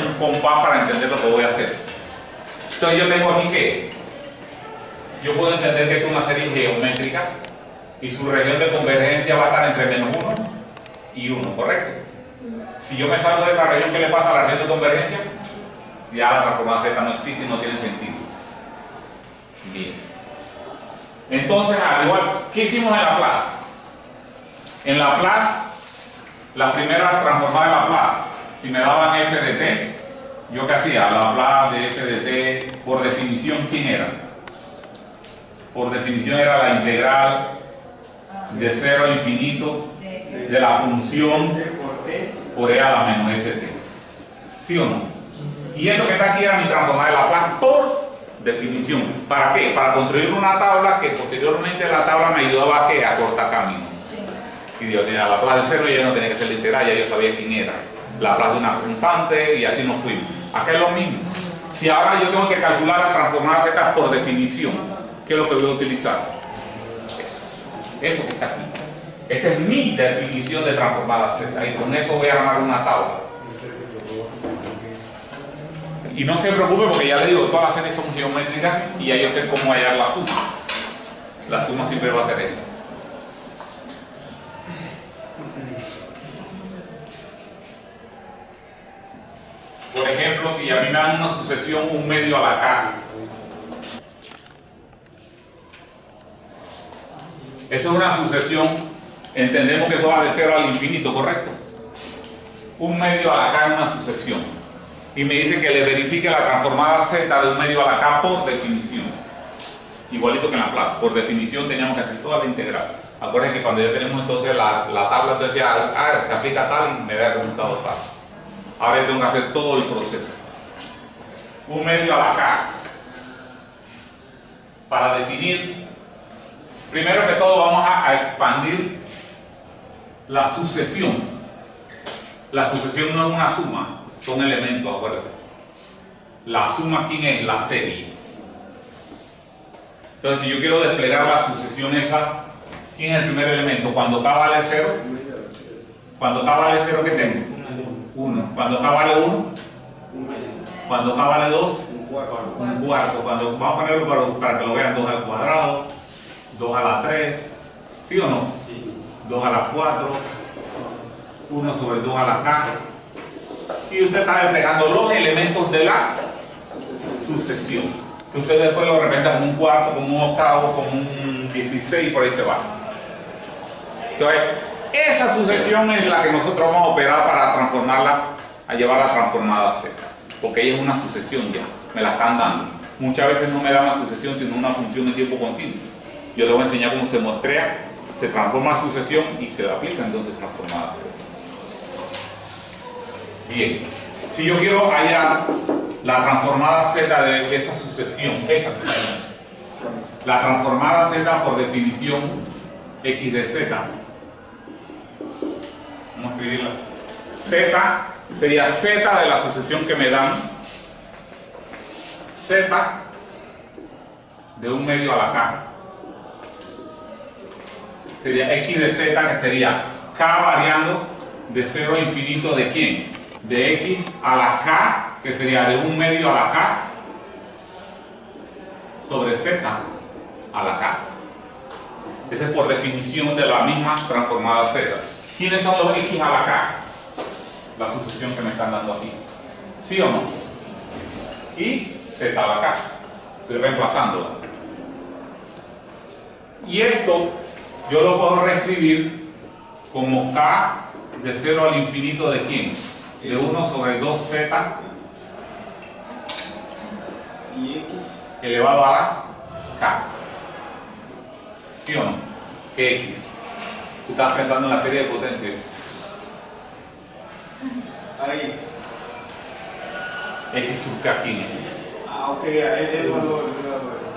un compás para entender lo que voy a hacer. Entonces yo tengo aquí que yo puedo entender que esto es una serie geométrica y su región de convergencia va a estar entre menos 1 y 1, ¿correcto? Si yo me salgo de esa región, ¿qué le pasa a la región de convergencia? Ya la transformada Z no existe y no tiene sentido. Bien. Entonces, al igual, ¿qué hicimos en Laplace? En Laplace, la primera transformada de Laplace, si me daban f de t, ¿yo qué hacía? Laplace de f de t, por definición, ¿quién era? Por definición era la integral de 0 a infinito de la función por e a la menos st. ¿Sí o no? Y eso que está aquí era mi transformada de Laplace por definición. ¿Para qué? Para construir una tabla que posteriormente la tabla me ayudaba a, ¿qué? A cortar camino. Si yo tenía Laplace de 0, ya no tenía que ser la integral, ya yo sabía quién era. Laplace de una constante y así nos fuimos. Acá es lo mismo. Si ahora yo tengo que calcular la transformada Z por definición, ¿qué es lo que voy a utilizar? Eso que está aquí. Esta es mi definición de transformada Z y con eso voy a armar una tabla. Y no se preocupe porque ya le digo, todas las series son geométricas y ya yo sé cómo hallar la suma. La suma siempre va a ser esta. Por ejemplo, si a mí me dan una sucesión 1 medio a la K, eso es una sucesión, entendemos que eso va de 0 al infinito, ¿correcto? 1 medio a la K es una sucesión. Y me dice que le verifique la transformada Z de 1 medio a la K por definición. Igualito que en Laplace, por definición teníamos que hacer toda la integral. Acuérdense que cuando ya tenemos entonces la tabla, entonces ya se aplica tal y me da el resultado tal. Ahora yo tengo que hacer todo el proceso. 1 medio a la K. Para definir, primero que todo vamos a expandir la sucesión. La sucesión no es una suma. Son elementos, acuérdense. La suma, ¿quién es? La serie. Entonces, si yo quiero desplegar la sucesión esa, ¿quién es el primer elemento? Cuando K vale 0, cuando K vale 0, ¿qué tengo? 1. Cuando K vale 1, cuando K vale 2, un cuarto. Cuando, vamos a ponerlo para que lo vean, 2 al cuadrado, 2 a la 3, ¿sí o no? 2 a la 4, 1 sobre 2 a la K. Y usted está desplegando los elementos de la sucesión. Que usted después lo representa como un cuarto, como un octavo, como un 16 y por ahí se va. Entonces, esa sucesión es la que nosotros vamos a operar para transformarla, a llevar a transformada Z. Porque ella es una sucesión ya, me la están dando. Muchas veces no me dan la sucesión, sino una función de tiempo continuo. Yo les voy a enseñar cómo se muestrea, se transforma la sucesión y se le aplica entonces transformada Z. Bien, si yo quiero hallar la transformada Z de esa sucesión, la transformada Z por definición X de Z, vamos a escribirla. Z sería Z de la sucesión que me dan, Z de 1 medio a la K. Sería X de Z, que sería K variando de 0 a infinito de quién? De X a la K, que sería de 1 medio a la K, sobre Z a la K. Esa es por definición de la misma transformada Z. ¿Quiénes son los X a la K? La sucesión que me están dando aquí. ¿Sí o no? Y Z a la K. Estoy reemplazándola. Y esto yo lo puedo reescribir como K de 0 al infinito de quién? De 1 sobre 2Z y X elevado a la K. ¿Sí o no? ¿Qué X? Tú estás pensando en la serie de potencias. Ahí. X sub K, ¿quién es? Ah, ok, el valor.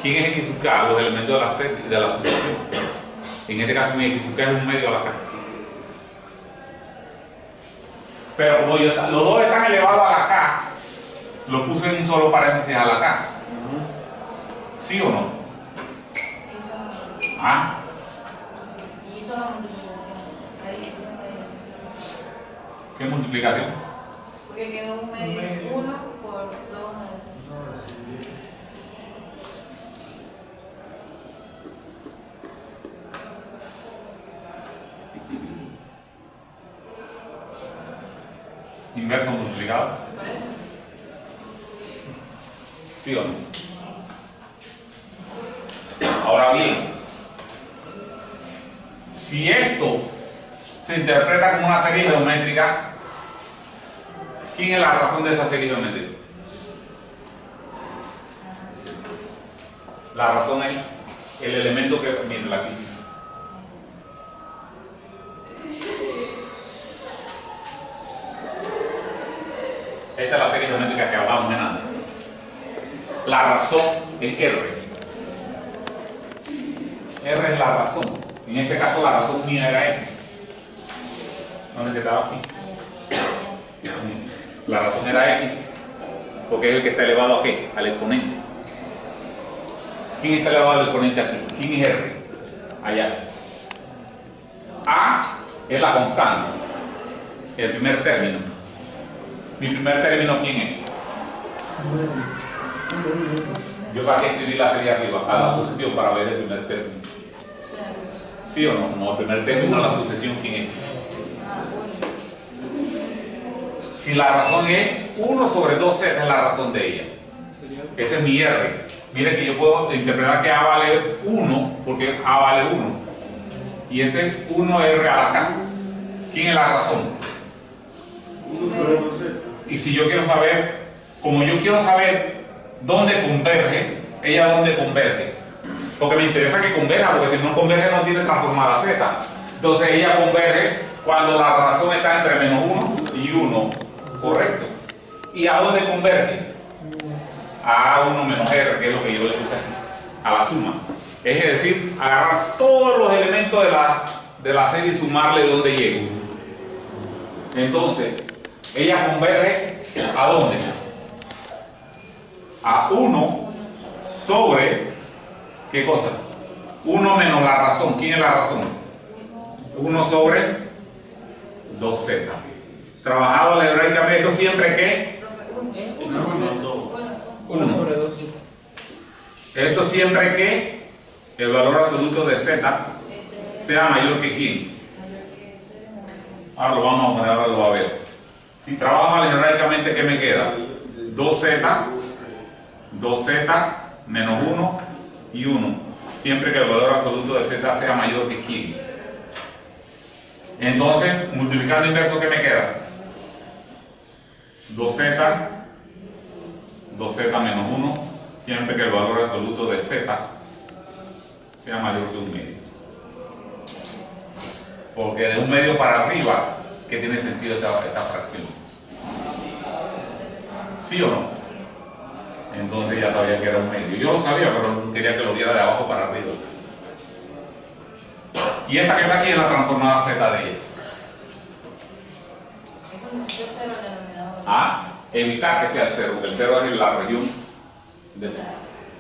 ¿Quién es X sub K? Los elementos de la serie, de la sucesión. En este caso mi X sub K es 1 medio a la K. Pero como los dos están elevados a la K, lo puse en un solo paréntesis a la K. ¿Sí o no? ¿Ah? Y hizo la multiplicación, la división de... ¿Qué multiplicación? Porque quedó un medio 1 por 2 meses. Inverso multiplicado. Por eso. ¿Sí o no? Ahora bien, si esto se interpreta como una serie geométrica, ¿quién es la razón de esa serie geométrica? La razón es el elemento que miren aquí. Esta es la serie geométrica que hablamos en antes. La razón es R. R es la razón. En este caso la razón mía era X. ¿Dónde quedaba aquí? La razón era X, porque es el que está elevado a ¿qué? Al exponente. ¿Quién está elevado al exponente aquí? ¿Quién es R? Allá. A es la constante, el primer término. ¿Mi primer término quién es? Yo para qué escribir la serie arriba, a la sucesión para ver el primer término. ¿Sí o no? No, el primer término a la sucesión quién es. Si la razón es 1 sobre 2z es la razón de ella. Ese es mi R. Mire que yo puedo interpretar que A vale 1 porque A vale 1. Y este es 1R a la K. ¿Quién es la razón? 1 sobre 2z. Y si yo quiero saber, como yo quiero saber dónde converge, ella dónde converge. Porque me interesa que converja, porque si no converge no tiene transformada Z. Entonces ella converge cuando la razón está entre menos 1 y 1. Correcto. ¿Y a dónde converge? A 1 menos R, que es lo que yo le puse aquí, a la suma. Es decir, agarrar todos los elementos de la serie y sumarle de dónde llego. Entonces, ella converge ¿a dónde? A 1 sobre, ¿qué cosa? 1 menos la razón. ¿Quién es la razón? 1 sobre 2z. Trabajado algebraicamente, esto siempre que 1 sobre 2. esto siempre que el valor absoluto de z sea mayor que quién. Ahora lo vamos a poner, ahora lo va a ver. Si trabajo algebraicamente, ¿qué me queda? 2z menos 1 y 1, siempre que el valor absoluto de z sea mayor que quién. Entonces, multiplicando inverso, ¿qué me queda? 2z menos 1, siempre que el valor absoluto de z sea mayor que 1 medio. Porque de 1 medio para arriba, ¿qué tiene sentido esta fracción? ¿Sí o no? Entonces ya sabía que era 1 medio. Yo lo sabía, pero quería que lo viera de abajo para arriba. Y esta que está aquí es la transformada z de ella. A, evitar que sea el 0, porque el 0 es la región de 0.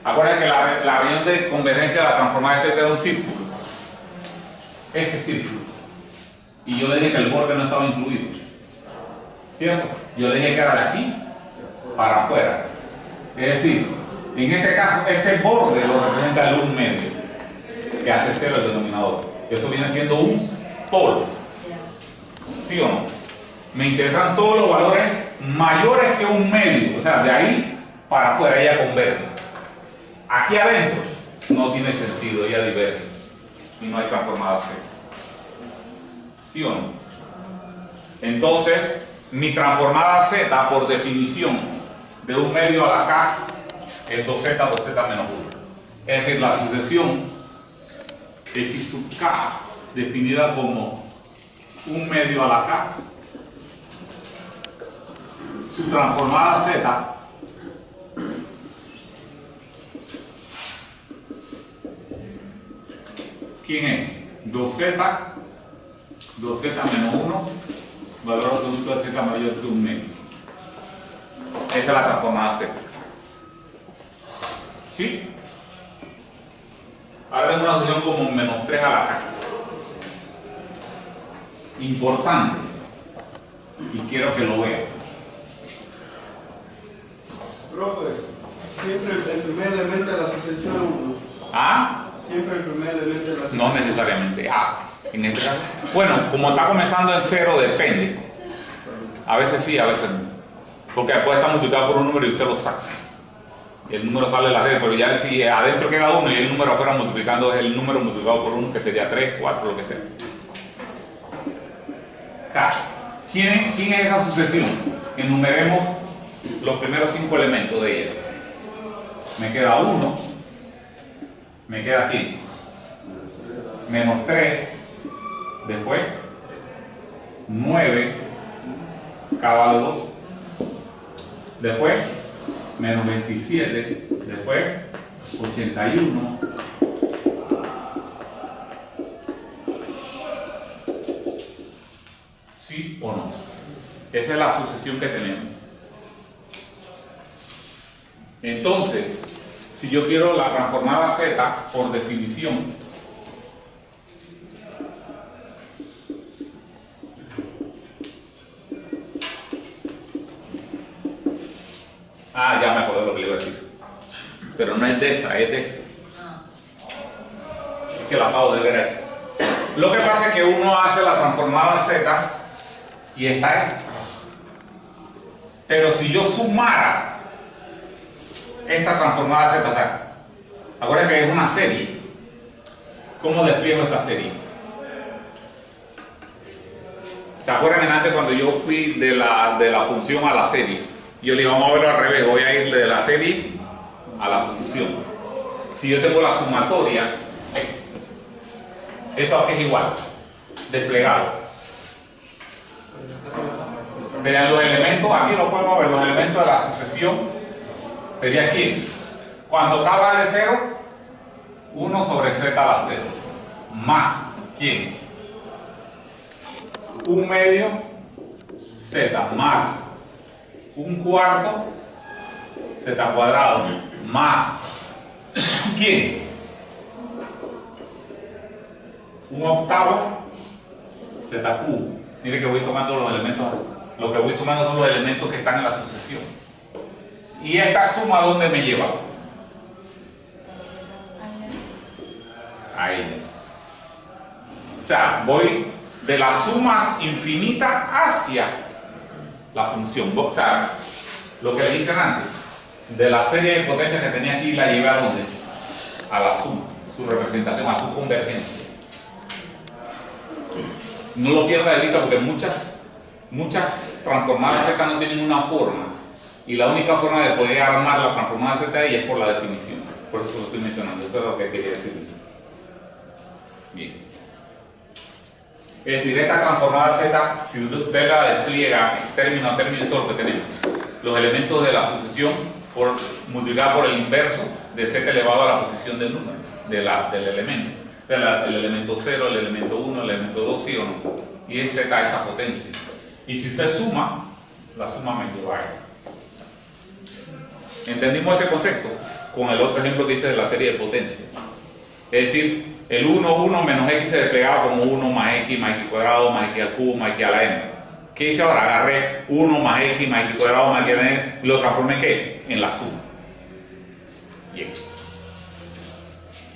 Acuérdense que la región de convergencia de la transformada z era un círculo. Este círculo. Y yo le dije que el borde no estaba incluido. ¿Cierto? Yo le dije que era de aquí para afuera. Es decir, en este caso, este borde lo representa el 1 medio, que hace 0 el denominador. Eso viene siendo un polo. ¿Sí o no? Me interesan todos los valores mayores que 1 medio. O sea, de ahí para afuera ella converge. Aquí adentro no tiene sentido, ella diverge. Y no hay transformada C. ¿Sí o no? Entonces, mi transformada Z, por definición, de 1 medio a la K, es 2Z, 2Z menos 1. Es decir, la sucesión X sub K, definida como 1 medio a la K, su transformada Z ¿quién es? 2Z menos 1, valor absoluto de Z mayor que 1 medio. Esta es la transformada Z. ¿Sí? Ahora tengo una solución como menos 3 a la K. Importante. Y quiero que lo vean. sucesión, ¿Ah? siempre el primer elemento de la sucesión. No necesariamente. En este caso. Bueno, como está comenzando en cero, depende. A veces sí, a veces no. Porque después está multiplicado por un número y usted lo saca. Y el número sale de la serie, pero ya si adentro queda 1 y el número afuera multiplicando es el número multiplicado por 1, que sería 3, 4, lo que sea. ¿Quién es esa sucesión? Enumeremos los primeros 5 elementos de ella. Me queda 1, me queda aquí, menos 3, después 9, cábalo 2, después menos 27, después 81, ¿sí o no? Esa es la sucesión que tenemos. Entonces, si yo quiero la transformada Z, por definición, ya me acordé lo que le iba a decir. Pero no es de esa, es de esta. Es que la acabo de ver ahí. Lo que pasa es que uno hace la transformada Z y esta es. Pero si yo sumara esta transformada Z, o sea, acuérdense que es una serie. ¿Cómo despliego esta serie? ¿Se acuerdan antes cuando yo fui de la función a la serie? Yo le digo, vamos a verlo al revés, voy a ir de la serie a la función. Si yo tengo la sumatoria, esto aquí es igual, desplegado. Vean los elementos, aquí lo podemos ver, los elementos de la sucesión, sería aquí. Cuando K vale 0, 1 sobre Z a la 0, más, ¿quién? 1 medio Z, más 1/4 Z cuadrado, más, ¿quién? 1/8 Z cubo. Mire que voy tomando los elementos, lo que voy sumando son los elementos que están en la sucesión. ¿Y esta suma dónde me lleva? Ahí. O sea, voy de la suma infinita hacia la función. O sea, lo que le hice antes, de la serie de potencias que tenía aquí, la llevé a dónde? A la suma, su representación, a su convergencia. No lo pierda de vista porque muchas transformadas Z no tienen una forma. Y la única forma de poder armar la transformada Z de ella es por la definición. Por eso lo estoy mencionando. Eso es lo que quería decir. Bien. Es decir, esta transformada Z, si usted la despliega término a término, todo lo que tenemos. Los elementos de la sucesión multiplicada por el inverso de Z elevado a la posición del número, del elemento. El elemento 0, el elemento 1, el elemento 2, ¿sí o no? Y es Z esa potencia. Y si usted suma, la suma me lleva a esto. ¿Entendimos ese concepto? Con el otro ejemplo que hice de la serie de potencias. Es decir, el 1 menos x se desplegaba como 1 más x cuadrado más x al cubo más x a la n. ¿Qué hice ahora? Agarré 1 más x cuadrado más x a la n y lo transformé ¿en qué? En la suma. Bien.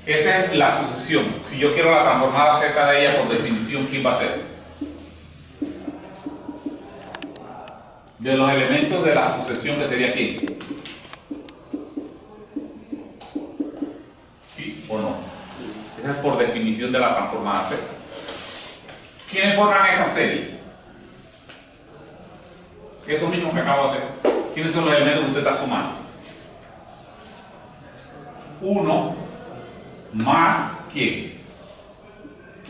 Esa es la sucesión. Si yo quiero la transformada Z de ella, por definición, ¿quién va a ser? De los elementos de la sucesión, que sería ¿quién? ¿Sí o no? Esa es por definición de la transformada Z. ¿Quiénes forman esta serie? Eso mismo que acabo de hacer. ¿Quiénes son los elementos que usted está sumando? 1 más ¿quién?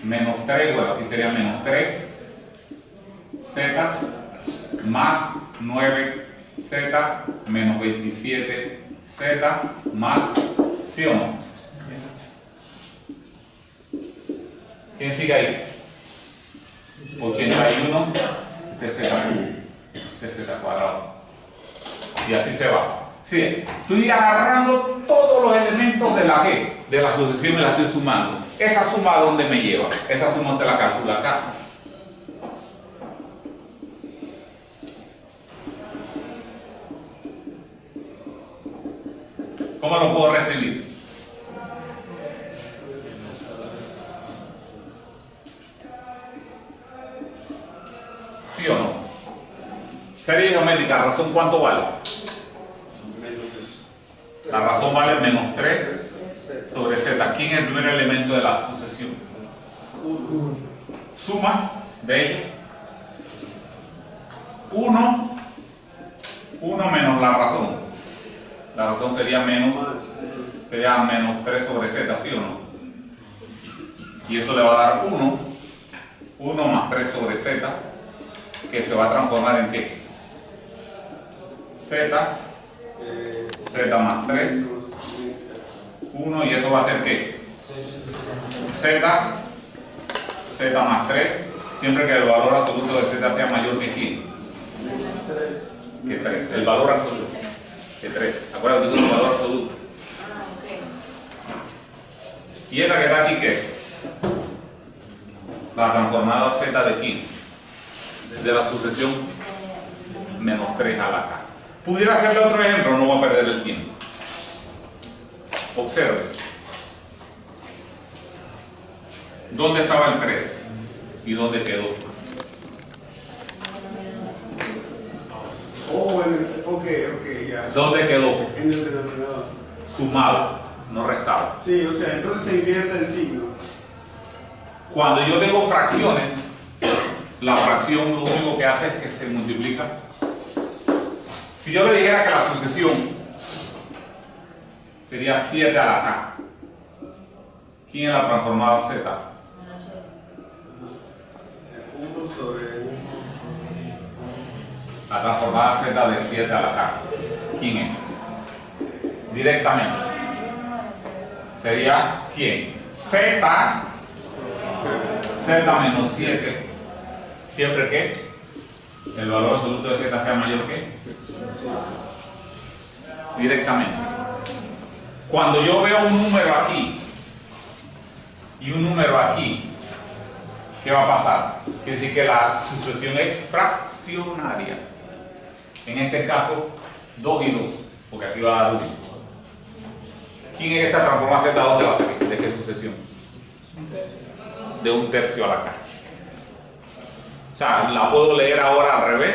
Menos 3, bueno, aquí sería menos 3 Z más 9 Z menos 27 Z más, ¿sí o no? ¿Quién sigue ahí? 81 de Z cubo, de Z cuadrado. Y así se va. Sí, estoy agarrando todos los elementos de la G, de la sucesión, y la estoy sumando. ¿Esa suma a dónde me lleva? Esa suma te la calculo acá. ¿Cómo lo puedo reescribir? Serie geométrica, razón ¿cuánto vale? Menos La razón vale menos 3 sobre z. ¿Quién es el primer elemento de la sucesión? 1. Suma de ellos. 1 menos la razón. La razón sería menos 3 sobre z, ¿sí o no? Y esto le va a dar 1 más 3 sobre z, que se va a transformar en ¿qué? Z más 3, 1, y esto va a ser ¿qué? Z más 3, siempre que el valor absoluto de z sea mayor que ¿quién? Que 3, el valor absoluto, que 3, acuérdate que es el valor absoluto. ¿Y esta que está aquí qué es? La transformada z de ¿quién? De la sucesión menos 3 a la k. Pudiera hacerle otro ejemplo, no voy a perder el tiempo. Observe. ¿Dónde estaba el 3? ¿Y dónde quedó? Oh, ok, ya. ¿Dónde quedó? En el denominador. Sumado, no restado. Sí, o sea, entonces se invierte el signo. Cuando yo tengo fracciones, la fracción lo único que hace es que se multiplica. Si yo le dijera que la sucesión sería 7 a la k, ¿quién es la transformada z? 1 sobre 1. La transformada z de 7 a la k, ¿quién es? Directamente sería 100. Z menos 7, siempre que el valor absoluto de z sea mayor que directamente. Cuando yo veo un número aquí y un número aquí, ¿qué va a pasar? Quiere decir que la sucesión es fraccionaria. En este caso, 2 y 2, porque aquí va a dar 1. ¿Quién es esta transformada z? ¿Dónde va a salir? ¿De qué sucesión? De 1/3 a la k. O sea, la puedo leer ahora al revés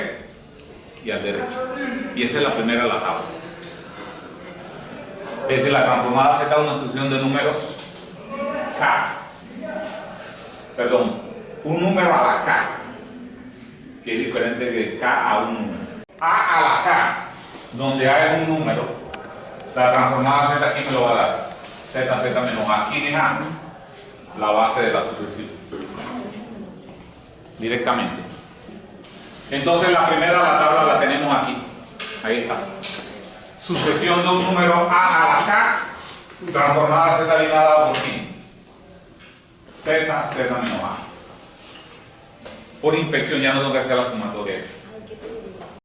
y al derecho. Y esa es la primera de la tabla. Es decir, la transformada z es una sucesión de números k. Perdón, un número a la k, que es diferente de k a un número. A a la k, donde a es un número, la transformada z aquí me lo va a dar. Z menos a. ¿Quién es a? La base de la sucesión. Directamente. Entonces la primera de la tabla la tenemos aquí. Ahí está. Sucesión de un número a la k, transformada z ligada por quién. Z menos a. Por inspección ya no tengo que hacer la sumatoria.